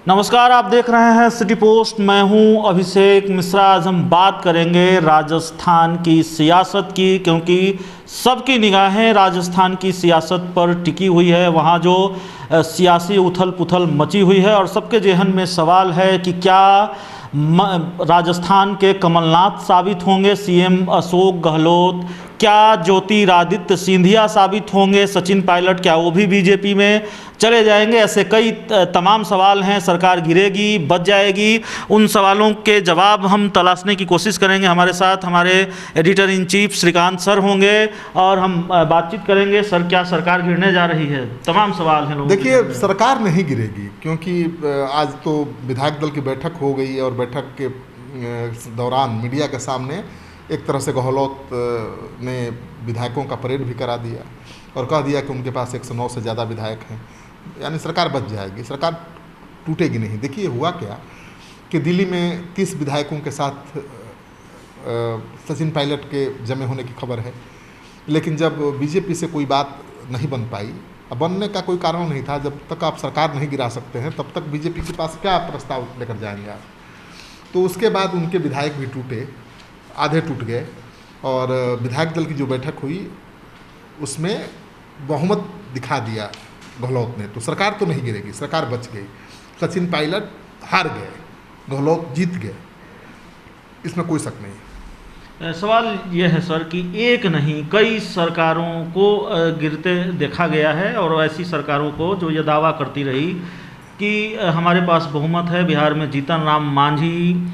नमस्कार, आप देख रहे हैं सिटी पोस्ट। मैं हूं अभिषेक मिश्रा। आज हम बात करेंगे राजस्थान की सियासत की, क्योंकि सबकी निगाहें राजस्थान की सियासत पर टिकी हुई है। वहां जो सियासी उथल पुथल मची हुई है और सबके जेहन में सवाल है कि क्या राजस्थान के कमलनाथ साबित होंगे सीएम अशोक गहलोत, क्या ज्योतिरादित्य सिंधिया साबित होंगे, सचिन पायलट क्या वो भी बीजेपी में चले जाएंगे। ऐसे कई तमाम सवाल हैं। सरकार गिरेगी, बच जाएगी, उन सवालों के जवाब हम तलाशने की कोशिश करेंगे। हमारे साथ हमारे editor in chief Shrikant sir होंगे और हम बातचीत करेंगे। सर, क्या सरकार गिरने जा रही है? तमाम सवाल हैं लोगों के। देखिए, सरकार नहीं गिरेगी, क्योंकि आज तो विधायक दल की बैठक हो गई और बैठक के दौरान मीडिया के सामने एक तरह से गहलोत ने विधायकों का परेड भी करा दिया और कह दिया कि उनके पास 109 से ज़्यादा विधायक हैं, यानी सरकार बच जाएगी, सरकार टूटेगी नहीं। देखिए हुआ क्या कि दिल्ली में 30 विधायकों के साथ सचिन पायलट के जमे होने की खबर है, लेकिन जब बीजेपी से कोई बात नहीं बन पाई, अब बनने का कोई कारण नहीं था। जब तक आप सरकार नहीं गिरा सकते हैं तब तक बीजेपी के पास क्या प्रस्ताव लेकर जाएंगे आप। तो उसके बाद उनके विधायक भी टूटे, आधे टूट गए और विधायक दल की जो बैठक हुई उसमें बहुमत दिखा दिया गहलोत ने। तो सरकार तो नहीं गिरेगी, सरकार बच गई। सचिन पायलट हार गए, गहलोत जीत गए, इसमें कोई शक नहीं। सवाल यह है सर कि एक नहीं कई सरकारों को गिरते देखा गया है, और ऐसी सरकारों को जो ये दावा करती रही कि हमारे पास बहुमत है। बिहार में जीतन राम मांझी,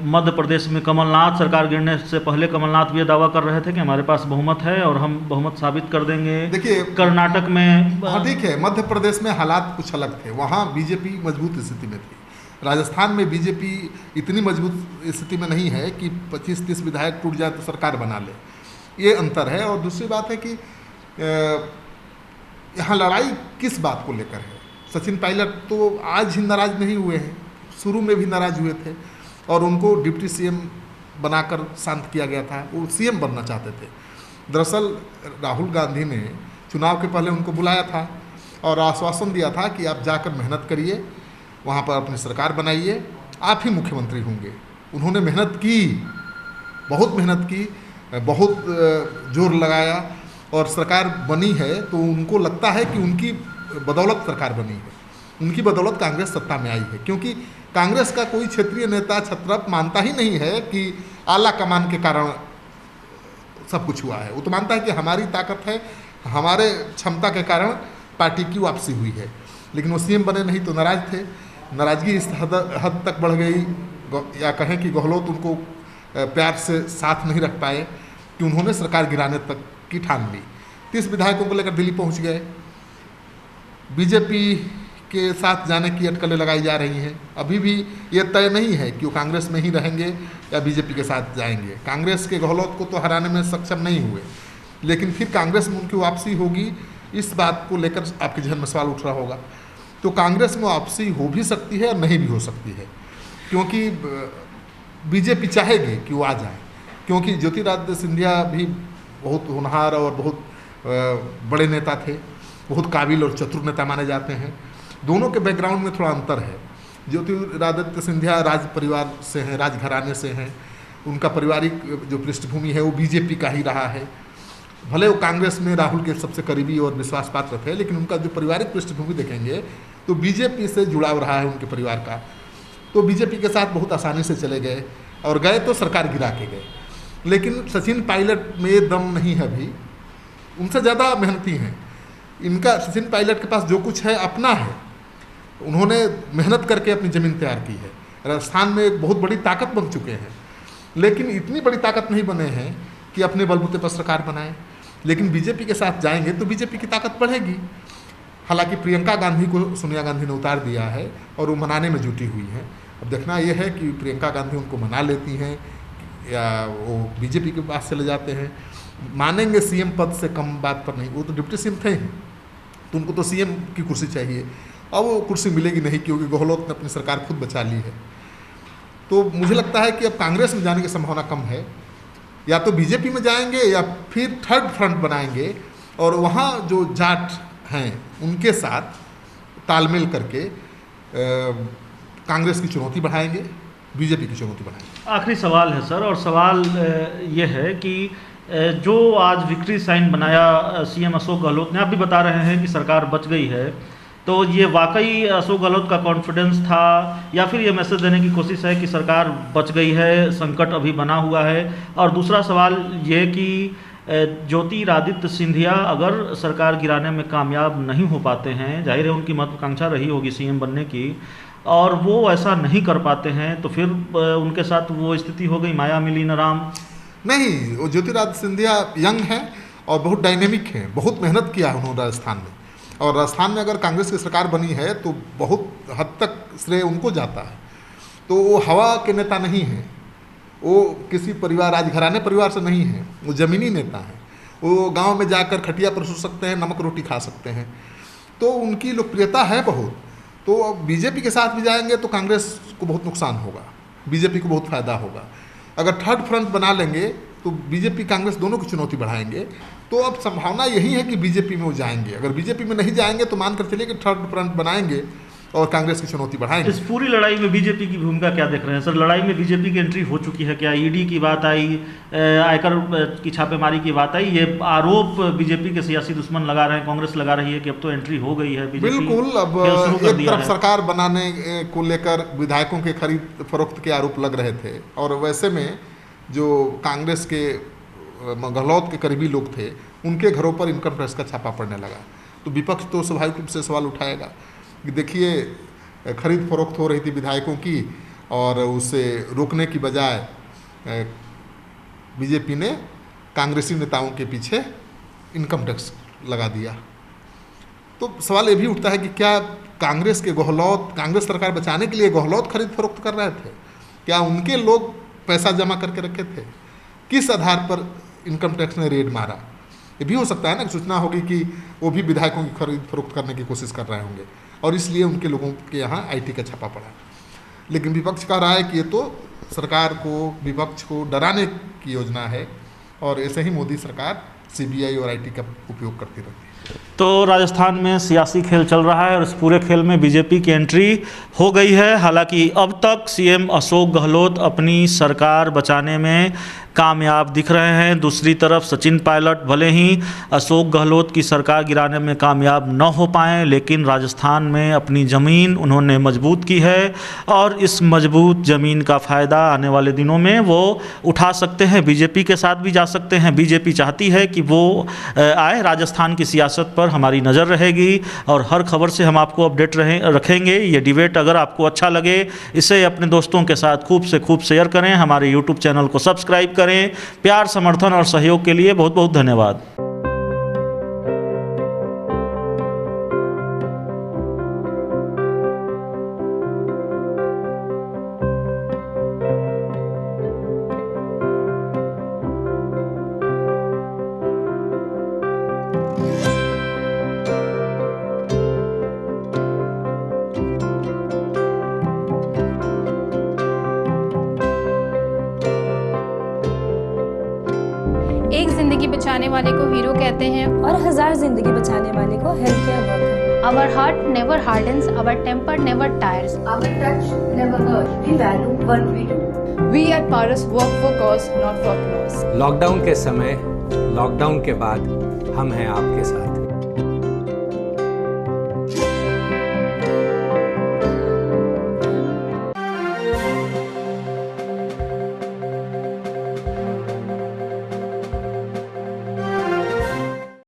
मध्य प्रदेश में कमलनाथ, सरकार गिरने से पहले कमलनाथ भी ये दावा कर रहे थे कि हमारे पास बहुमत है और हम बहुमत साबित कर देंगे। देखिए, कर्नाटक में ठीक है, मध्य प्रदेश में हालात कुछ अलग थे, वहाँ बीजेपी मजबूत स्थिति में थी। राजस्थान में बीजेपी इतनी मजबूत स्थिति में नहीं है कि 25-30 विधायक टूट जाए तो सरकार बना ले, ये अंतर है। और दूसरी बात है कि यहाँ लड़ाई किस बात को लेकर है। सचिन पायलट तो आज ही नाराज नहीं हुए हैं, शुरू में भी नाराज हुए थे और उनको डिप्टी सीएम बनाकर शांत किया गया था। वो सीएम बनना चाहते थे। दरअसल राहुल गांधी ने चुनाव के पहले उनको बुलाया था और आश्वासन दिया था कि आप जाकर मेहनत करिए, वहाँ पर अपनी सरकार बनाइए, आप ही मुख्यमंत्री होंगे। उन्होंने मेहनत की, बहुत मेहनत की, बहुत जोर लगाया और सरकार बनी है। तो उनको लगता है कि उनकी बदौलत सरकार बनी है, उनकी बदौलत कांग्रेस सत्ता में आई है। क्योंकि कांग्रेस का कोई क्षेत्रीय नेता छत्रप मानता ही नहीं है कि आला कमान के कारण सब कुछ हुआ है। वो तो मानता है कि हमारी ताकत है, हमारे क्षमता के कारण पार्टी की वापसी हुई है। लेकिन वो सीएम बने नहीं तो नाराज थे। नाराजगी इस हद तक बढ़ गई, या कहें कि गहलोत उनको प्यार से साथ नहीं रख पाए कि उन्होंने सरकार गिराने तक की ठान ली। 30 विधायकों को लेकर दिल्ली पहुंच गए। बीजेपी के साथ जाने की अटकलें लगाई जा रही हैं। अभी भी ये तय नहीं है कि वो कांग्रेस में ही रहेंगे या बीजेपी के साथ जाएंगे। कांग्रेस के गहलोत को तो हराने में सक्षम नहीं हुए, लेकिन फिर कांग्रेस में उनकी वापसी होगी, इस बात को लेकर आपके जहन में सवाल उठ रहा होगा। तो कांग्रेस में वापसी हो भी सकती है और नहीं भी हो सकती है, क्योंकि बीजेपी चाहेगी कि वो आ जाए। क्योंकि ज्योतिरादित्य सिंधिया भी बहुत होनहार और बहुत बड़े नेता थे, बहुत काबिल और चतुर नेता माने जाते हैं। दोनों के बैकग्राउंड में थोड़ा अंतर है। ज्योतिरादित्य सिंधिया राज परिवार से हैं, राजघराने से हैं, उनका पारिवारिक जो पृष्ठभूमि है वो बीजेपी का ही रहा है। भले वो कांग्रेस में राहुल के सबसे करीबी और विश्वास पात्र थे, लेकिन उनका जो पारिवारिक पृष्ठभूमि देखेंगे तो बीजेपी से जुड़ाव रहा है उनके परिवार का। तो बीजेपी के साथ बहुत आसानी से चले गए और गए तो सरकार गिरा के गए। लेकिन सचिन पायलट में दम नहीं है अभी, उनसे ज़्यादा मेहनती हैं। इनका सचिन पायलट के पास जो कुछ है अपना है, उन्होंने मेहनत करके अपनी ज़मीन तैयार की है। राजस्थान में एक बहुत बड़ी ताकत बन चुके हैं, लेकिन इतनी बड़ी ताकत नहीं बने हैं कि अपने बलबूते पर सरकार बनाएं। लेकिन बीजेपी के साथ जाएंगे तो बीजेपी की ताकत बढ़ेगी। हालांकि प्रियंका गांधी को सोनिया गांधी ने उतार दिया है और वो मनाने में जुटी हुई हैं। अब देखना यह है कि प्रियंका गांधी उनको मना लेती हैं या वो बीजेपी के पास चले जाते हैं। मानेंगे सीएम पद से कम बात पर नहीं, वो तो डिप्टी सीएम थे, तो उनको तो सीएम की कुर्सी चाहिए। अब वो कुर्सी मिलेगी नहीं, क्योंकि गहलोत ने अपनी सरकार खुद बचा ली है। तो मुझे लगता है कि अब कांग्रेस में जाने की संभावना कम है। या तो बीजेपी में जाएंगे या फिर थर्ड फ्रंट बनाएंगे और वहाँ जो जाट हैं उनके साथ तालमेल करके कांग्रेस की चुनौती बढ़ाएंगे, बीजेपी की चुनौती बढ़ाएंगे। आखिरी सवाल है सर, और सवाल ये है कि जो आज विक्ट्री साइन बनाया सीएम अशोक गहलोत ने, आप भी बता रहे हैं कि सरकार बच गई है, तो ये वाकई अशोक गहलोत का कॉन्फिडेंस था या फिर ये मैसेज देने की कोशिश है कि सरकार बच गई है, संकट अभी बना हुआ है? और दूसरा सवाल ये कि ज्योतिरादित्य सिंधिया अगर सरकार गिराने में कामयाब नहीं हो पाते हैं, जाहिर है उनकी महत्वाकांक्षा रही होगी सीएम बनने की, और वो ऐसा नहीं कर पाते हैं, तो फिर उनके साथ वो स्थिति हो गई माया मिली न राम। नहीं, वो ज्योतिरादित्य सिंधिया यंग है और बहुत डायनेमिक है, बहुत मेहनत किया है उन्होंने राजस्थान में, और राजस्थान में अगर कांग्रेस की सरकार बनी है तो बहुत हद तक श्रेय उनको जाता है। तो वो हवा के नेता नहीं हैं, वो किसी परिवार, राजघराने परिवार से नहीं है, वो ज़मीनी नेता हैं। वो गांव में जाकर खटिया पर सो सकते हैं, नमक रोटी खा सकते हैं, तो उनकी लोकप्रियता है बहुत। तो अब बीजेपी के साथ भी जाएंगे तो कांग्रेस को बहुत नुकसान होगा, बीजेपी को बहुत फ़ायदा होगा। अगर थर्ड फ्रंट बना लेंगे तो बीजेपी कांग्रेस दोनों की चुनौती बढ़ाएंगे। तो अब संभावना यही है कि बीजेपी में वो जाएंगे। अगर बीजेपी में नहीं जाएंगे तो मानकर चलिए कि थर्ड फ्रंट बनाएंगे और कांग्रेस की चुनौती बढ़ाएंगे। इस पूरी लड़ाई में बीजेपी की भूमिका क्या देख रहे हैं सर? लड़ाई में बीजेपी की एंट्री हो चुकी है क्या? ईडी की बात आई, आयकर की छापेमारी की बात आई, ये आरोप बीजेपी के सियासी दुश्मन लगा रहे हैं, कांग्रेस लगा रही है कि अब तो एंट्री हो गई है बीजेपी। बिल्कुल, अब एक तरफ सरकार बनाने को लेकर विधायकों के खरीद फरोख्त के आरोप लग रहे थे, और वैसे में जो कांग्रेस के गहलोत के करीबी लोग थे उनके घरों पर इनकम टैक्स का छापा पड़ने लगा। तो विपक्ष तो स्वाभाविक रूप से सवाल उठाएगा कि देखिए खरीद फरोख्त हो रही थी विधायकों की, और उसे रोकने की बजाय बीजेपी ने कांग्रेसी नेताओं के पीछे इनकम टैक्स लगा दिया। तो सवाल ये भी उठता है कि क्या कांग्रेस के गहलोत, कांग्रेस सरकार बचाने के लिए गहलोत खरीद फरोख्त कर रहे थे? क्या उनके लोग पैसा जमा करके रखे थे? किस आधार पर इनकम टैक्स ने रेड मारा? ये भी हो सकता है ना कि सूचना होगी कि वो भी विधायकों की खरीद फरोख्त करने की कोशिश कर रहे होंगे, और इसलिए उनके लोगों के यहाँ आईटी का छापा पड़ा। लेकिन विपक्ष कह रहा है कि ये तो सरकार को, विपक्ष को डराने की योजना है, और ऐसे ही मोदी सरकार सीबीआई और आईटी का उपयोग करती रहती है। तो राजस्थान में सियासी खेल चल रहा है और इस पूरे खेल में बीजेपी की एंट्री हो गई है। हालांकि अब तक सीएम अशोक गहलोत अपनी सरकार बचाने में कामयाब दिख रहे हैं। दूसरी तरफ सचिन पायलट भले ही अशोक गहलोत की सरकार गिराने में कामयाब न हो पाएं, लेकिन राजस्थान में अपनी ज़मीन उन्होंने मजबूत की है, और इस मजबूत ज़मीन का फ़ायदा आने वाले दिनों में वो उठा सकते हैं। बीजेपी के साथ भी जा सकते हैं। बीजेपी चाहती है कि वो आए, राजस्थान की सियासत पर हमारी नज़र रहेगी और हर खबर से हम आपको अपडेट रखेंगे। ये डिबेट अगर आपको अच्छा लगे, इसे अपने दोस्तों के साथ खूब से खूब शेयर करें। हमारे यूट्यूब चैनल को सब्सक्राइब करें। प्यार, समर्थन और सहयोग के लिए बहुत बहुत धन्यवाद। एक जिंदगी बचाने वाले को हीरो कहते हैं और 1000 जिंदगी बचाने वाले को health care worker. Our heart never hardens, our temper never tires. Our touch never hurts. We value what we do. We at Paras work for cause, not for applause. Lockdown के समय, lockdown के बाद हम हैं आपके साथ।